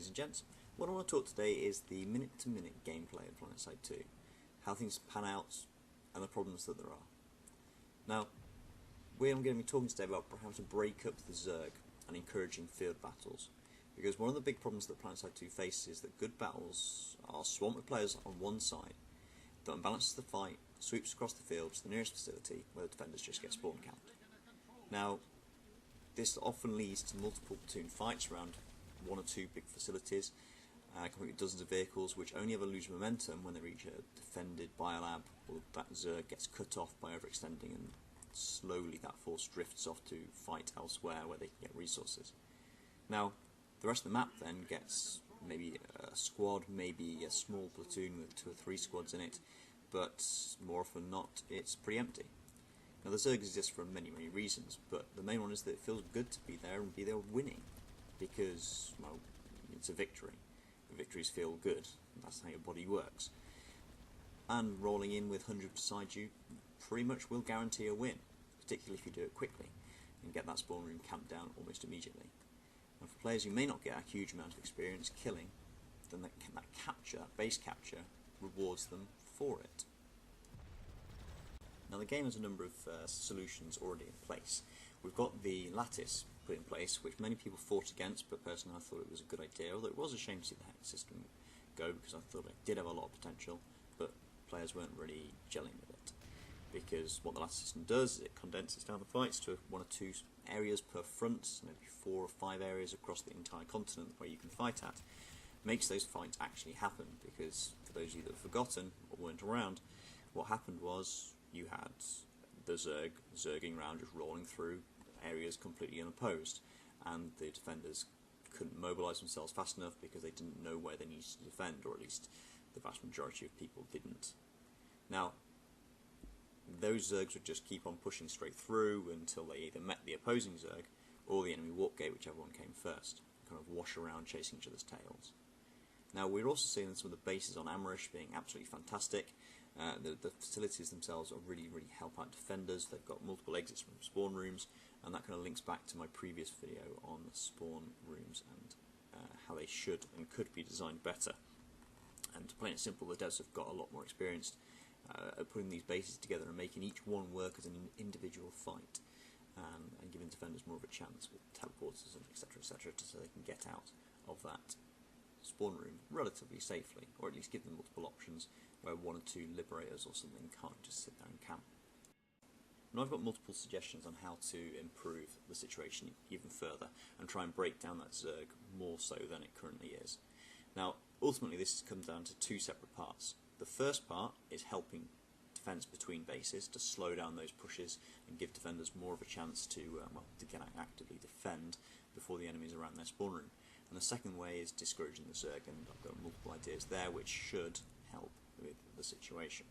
ladies and gents. What I want to talk today is the minute-to-minute gameplay of Planetside 2, how things pan out, and the problems that there are. Now, I'm going to be talking today about how to break up the Zerg and encouraging field battles, because one of the big problems that Planetside 2 faces is that good battles are swamped with players on one side that unbalances the fight, sweeps across the field to the nearest facility where the defenders just get spawn camped. Now, this often leads to multiple platoon fights around one or two big facilities, complete with dozens of vehicles which only ever lose momentum when they reach a defended biolab, or that Zerg gets cut off by overextending, and slowly that force drifts off to fight elsewhere where they can get resources. Now, the rest of the map then gets maybe a squad, maybe a small platoon with 2 or 3 squads in it, but more often than not, it's pretty empty. Now, the Zerg exists for many reasons, but the main one is that it feels good to be there and be there winning, because, well, it's a victory. The victories feel good, that's how your body works. And rolling in with hundreds beside you pretty much will guarantee a win, particularly if you do it quickly, and get that spawn room camped down almost immediately. And for players who may not get a huge amount of experience killing, then that capture, base capture, rewards them for it. Now, the game has a number of solutions already in place. We've got the lattice put in place, which many people fought against, but personally I thought it was a good idea, although it was a shame to see the hex system go, because I thought it did have a lot of potential, but players weren't really gelling with it. Because what the lattice system does is it condenses down the fights to 1 or 2 areas per front, maybe 4 or 5 areas across the entire continent where you can fight at. Makes those fights actually happen, because for those of you that have forgotten or weren't around, what happened was you had the Zerg zerging around, just rolling through areas completely unopposed, and the defenders couldn't mobilise themselves fast enough because they didn't know where they needed to defend, or at least the vast majority of people didn't. Now, those Zergs would just keep on pushing straight through until they either met the opposing Zerg or the enemy warp gate, whichever one came first, kind of wash around chasing each other's tails. Now, we're also seeing some of the bases on Amrish being absolutely fantastic. The facilities themselves are really help out defenders. They've got multiple exits from spawn rooms, and that kind of links back to my previous video on spawn rooms and how they should and could be designed better. And to plain and simple, the devs have got a lot more experience at putting these bases together and making each one work as an individual fight, and giving defenders more of a chance with teleporters and etc, so they can get out of that spawn room relatively safely, or at least give them multiple options where 1 or 2 liberators or something can't just sit there and camp. Now, I've got multiple suggestions on how to improve the situation even further and try and break down that Zerg more so than it currently is. Now, ultimately this comes down to 2 separate parts. The first part is helping defence between bases to slow down those pushes and give defenders more of a chance to get actively defend before the enemies are around their spawn room. And the second way is discouraging the Zerg, and I've got multiple ideas there which should help with the situation.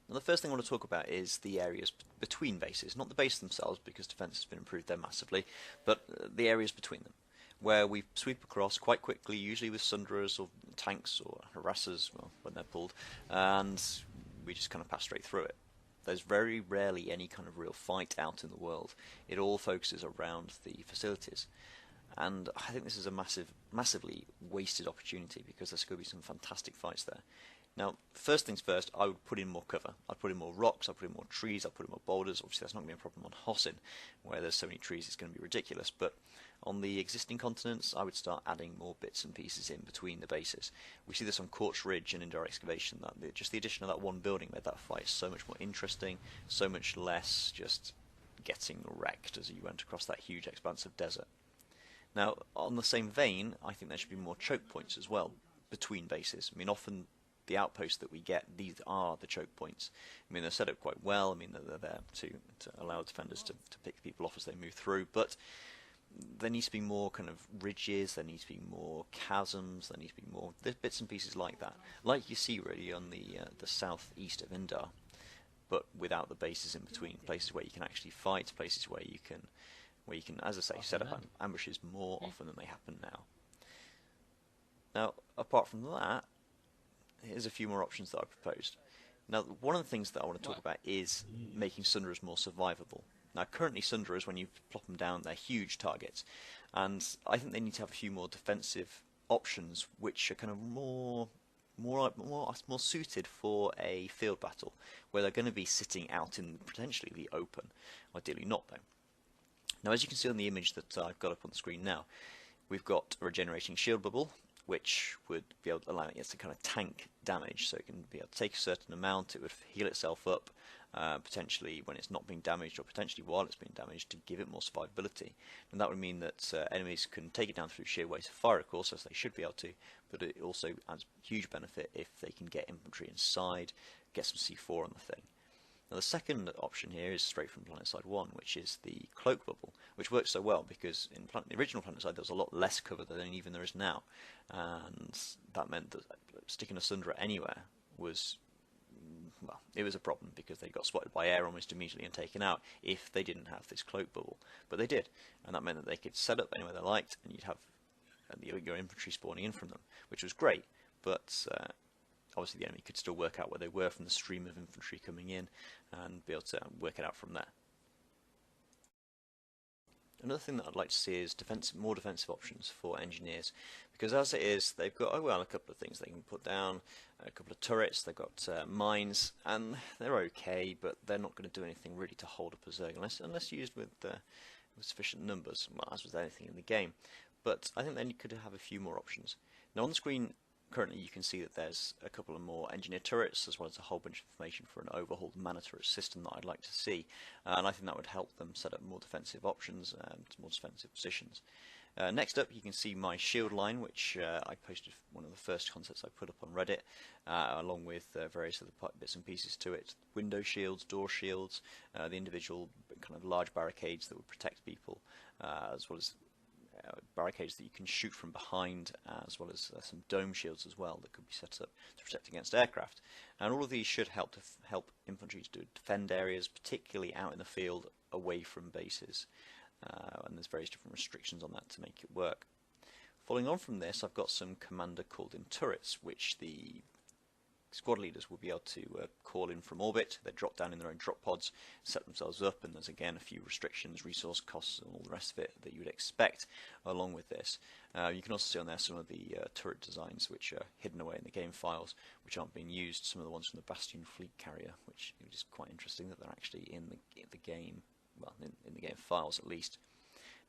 Now, the first thing I want to talk about is the areas between bases, not the base themselves, because defence has been improved there massively, but the areas between them, where we sweep across quite quickly, usually with Sunderers or tanks or harassers, well, when they're pulled, and we just kind of pass straight through it. There's very rarely any kind of real fight out in the world. It all focuses around the facilities. And I think this is a massively wasted opportunity, because there's going to be some fantastic fights there. Now, first things first, I would put in more cover. I'd put in more rocks, I'd put in more trees, I'd put in more boulders. Obviously that's not going to be a problem on Hossin, where there's so many trees it's going to be ridiculous. But on the existing continents, I would start adding more bits and pieces in between the bases. We see this on Quartz Ridge and Indoor Excavation, that just the addition of that one building made that fight so much more interesting, so much less just getting wrecked as you went across that huge expanse of desert. Now, on the same vein, I think there should be more choke points as well between bases. I mean, often the outposts that we get, these are the choke points. I mean, they're set up quite well. I mean, they're there to allow defenders to pick people off as they move through, but there needs to be more kind of ridges, there needs to be more chasms, there needs to be more bits and pieces like that, like you see really on the southeast of Indar, but without the bases in between, places where you can actually fight, places where you can, as I say, set up ambushes more often than they happen now. Now, apart from that, here's a few more options that I proposed. Now, one of the things that I want to talk about is making Sunderers more survivable. Now, currently Sunderas, when you plop them down, they're huge targets, and I think they need to have a few more defensive options, which are kind of more suited for a field battle, where they're going to be sitting out in potentially the open, ideally not though. Now, as you can see on the image that I've got up on the screen now, we've got a regenerating shield bubble, which would be able to allow it to kind of tank damage, so it can be able to take a certain amount, it would heal itself up, potentially when it's not being damaged, or potentially while it's being damaged, to give it more survivability. And that would mean that enemies can take it down through sheer weight of fire, of course, as they should be able to, but it also adds huge benefit if they can get infantry inside, get some C4 on the thing. Now, the second option here is straight from Planetside 1, which is the cloak bubble, which works so well because in the original Planetside there was a lot less cover than even there is now, and that meant that sticking a Sunderer anywhere was, well, it was a problem because they got spotted by air almost immediately and taken out if they didn't have this cloak bubble. But they did, and that meant that they could set up anywhere they liked, and you'd have your infantry spawning in from them, which was great, but obviously the enemy could still work out where they were from the stream of infantry coming in and be able to work it out from there. Another thing that I'd like to see is more defensive options for engineers, because as it is, they've got, a couple of things they can put down, a couple of turrets, they've got mines, and they're okay, but they're not going to do anything really to hold up a Zerg unless used with sufficient numbers, well, as with anything in the game. But I think they could have a few more options. Now on the screen currently you can see that there's a couple of more engineer turrets, as well as a whole bunch of information for an overhauled mana turret system that I'd like to see, and I think that would help them set up more defensive options and more defensive positions. Next up you can see my shield line, which I posted one of the first concepts I put up on Reddit, along with various other bits and pieces to it. Window shields, door shields, the individual kind of large barricades that would protect people, as well as barricades that you can shoot from behind, as well as some dome shields as well that could be set up to protect against aircraft. And all of these should help infantry to defend areas, particularly out in the field away from bases. And there's various different restrictions on that to make it work. Following on from this, I've got some commander called in turrets, which the squad leaders will be able to call in from orbit. They drop down in their own drop pods, set themselves up, and there's again a few restrictions, resource costs and all the rest of it that you would expect along with this. You can also see on there some of the turret designs which are hidden away in the game files, which aren't being used. Some of the ones from the Bastion fleet carrier, which is quite interesting that they're actually in the game, well, in the game files at least.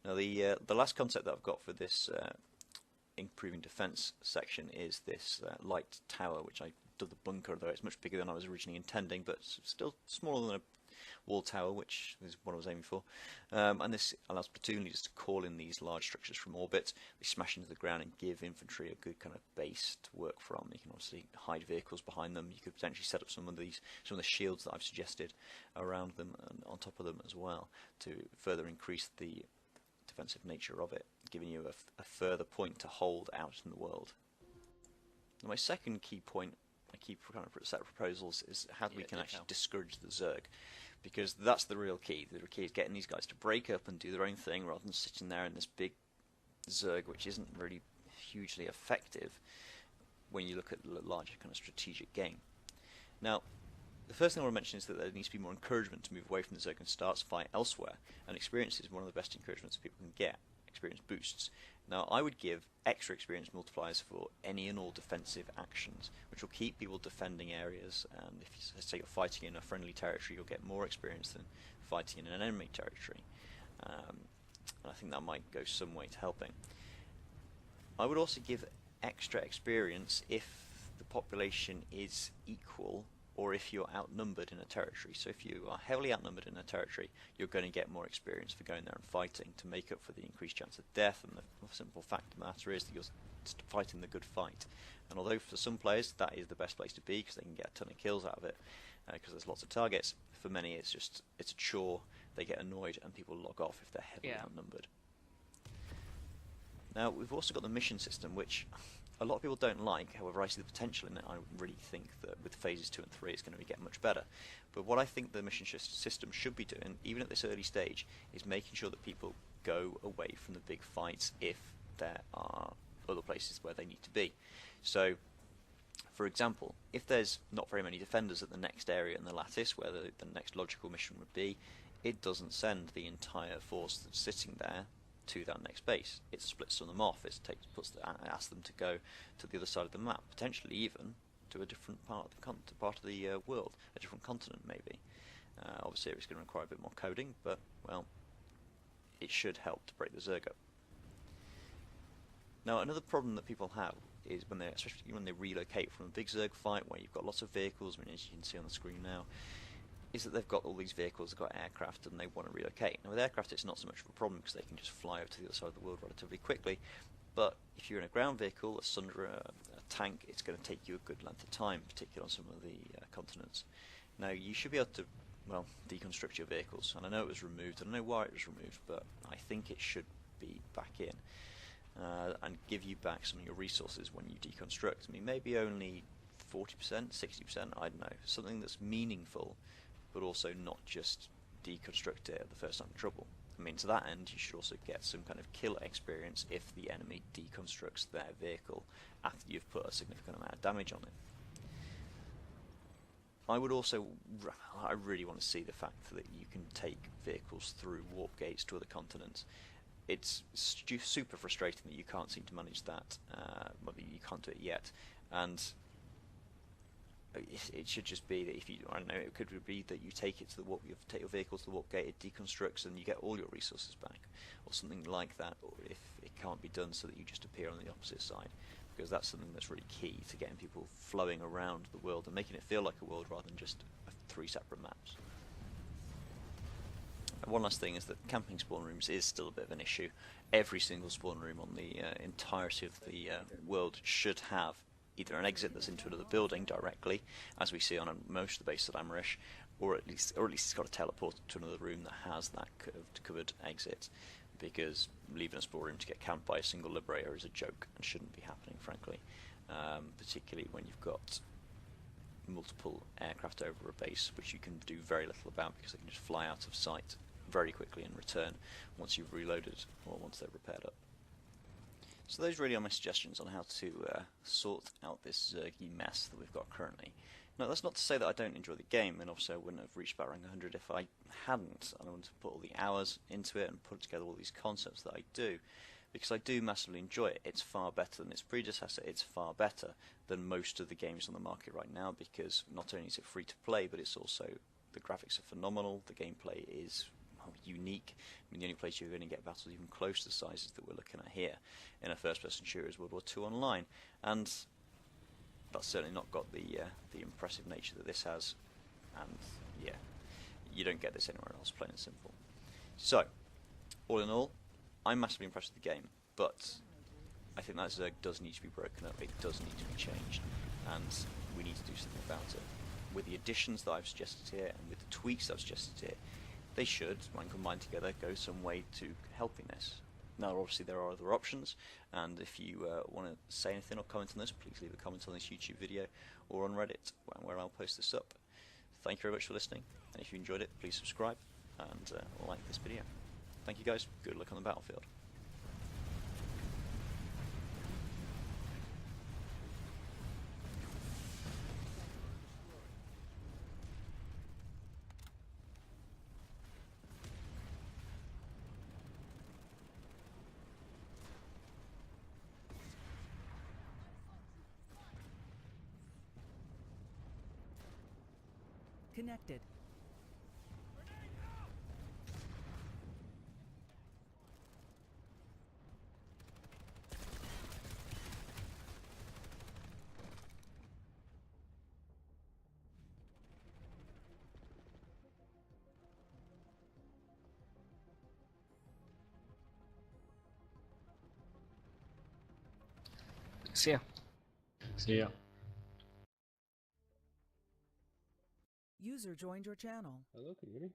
Now the last concept that I've got for this improving defense section is this light tower, which I did the bunker, though it's much bigger than I was originally intending, but still smaller than a wall tower, which is what I was aiming for. And this allows platoon leaders to call in these large structures from orbit. They smash into the ground and give infantry a good kind of base to work from. You can obviously hide vehicles behind them. You could potentially set up some of the shields that I've suggested around them and on top of them as well, to further increase the defensive nature of it, giving you a further point to hold out in the world. Now, my second key point, a key kind of set of proposals, is how we can actually discourage the Zerg, because that's the real key. The key is getting these guys to break up and do their own thing rather than sitting there in this big Zerg, which isn't really hugely effective when you look at the larger kind of strategic game. Now, the first thing I want to mention is that there needs to be more encouragement to move away from the Zerg and start to fight elsewhere, and experience is one of the best encouragements people can get, experience boosts. Now, I would give extra experience multipliers for any and all defensive actions, which will keep people defending areas, and if you say you're fighting in a friendly territory, you'll get more experience than fighting in an enemy territory. And I think that might go some way to helping. I would also give extra experience if the population is equal, or if you're outnumbered in a territory. So if you are heavily outnumbered in a territory, you're going to get more experience for going there and fighting to make up for the increased chance of death, and the simple fact of the matter is that you're fighting the good fight. And although for some players that is the best place to be because they can get a ton of kills out of it, because there's lots of targets, for many it's a chore, they get annoyed and people log off if they're heavily outnumbered. Now, we've also got the mission system, which a lot of people don't like. However, I see the potential in it. I really think that with phases 2 and 3 it's going to get much better. But what I think the mission system should be doing, even at this early stage, is making sure that people go away from the big fights if there are other places where they need to be. So, for example, if there's not very many defenders at the next area in the lattice, where the next logical mission would be, it doesn't send the entire force that's sitting there to that next base. It splits them off. It asks them to go to the other side of the map, potentially even to a different part of the world, a different continent maybe. Obviously, it's going to require a bit more coding, but well, it should help to break the Zerg up. Now, another problem that people have is especially when they relocate from a big Zerg fight where you've got lots of vehicles. I mean, as you can see on the screen now, is that they've got all these vehicles, they've got aircraft, and they want to relocate. Now with aircraft it's not so much of a problem because they can just fly over to the other side of the world relatively quickly, but if you're in a ground vehicle, a Sundra, a tank, it's going to take you a good length of time, particularly on some of the continents. Now you should be able to, well, deconstruct your vehicles, and I know it was removed, I don't know why it was removed, but I think it should be back in, and give you back some of your resources when you deconstruct. I mean, maybe only 40%, 60%, I don't know, something that's meaningful, but also not just deconstruct it at the first sign of trouble. I mean, to that end, you should also get some kind of kill experience if the enemy deconstructs their vehicle after you've put a significant amount of damage on it. I really want to see the fact that you can take vehicles through warp gates to other continents. It's super frustrating that you can't seem to manage that, well, you can't do it yet, and it should just be that if you, I don't know, it could be that you take it to the warp, you take your vehicle to the warp gate, it deconstructs, and you get all your resources back, or something like that. Or if it can't be done, so that you just appear on the opposite side, because that's something that's really key to getting people flowing around the world and making it feel like a world rather than just 3 separate maps. And one last thing is that camping spawn rooms is still a bit of an issue. Every single spawn room on the entirety of the world should have either an exit that's into another building directly, as we see on most of the bases at Amerish, or at least it's got a teleport to another room that has that covered exit, because leaving a spawn room to get camped by a single liberator is a joke and shouldn't be happening, frankly, particularly when you've got multiple aircraft over a base, which you can do very little about because they can just fly out of sight very quickly and return once you've reloaded or once they're repaired up. So those really are my suggestions on how to sort out this Zergy mess that we've got currently. Now that's not to say that I don't enjoy the game, and obviously I wouldn't have reached about rank 100 if I hadn't, and I want to put all the hours into it and put together all these concepts that I do, because I do massively enjoy it. It's far better than its predecessor, it's far better than most of the games on the market right now, because not only is it free to play, but it's also, the graphics are phenomenal, the gameplay is unique. I mean, the only place you're going to get battles even close to the sizes that we're looking at here in a first-person shooter is World War II Online, and that's certainly not got the impressive nature that this has, and yeah, you don't get this anywhere else, plain and simple. So, all in all, I'm massively impressed with the game, but I think that Zerg does need to be broken up, it does need to be changed, and we need to do something about it. With the additions that I've suggested here, and with the tweaks that I've suggested here, they should, when combined together, go some way to helping this. Now, obviously, there are other options, and if you want to say anything or comment on this, please leave a comment on this YouTube video or on Reddit, where I'll post this up. Thank you very much for listening, and if you enjoyed it, please subscribe and like this video. Thank you guys, good luck on the battlefield. Connected. See ya. See ya. User joined your channel. Hello, can you hear me?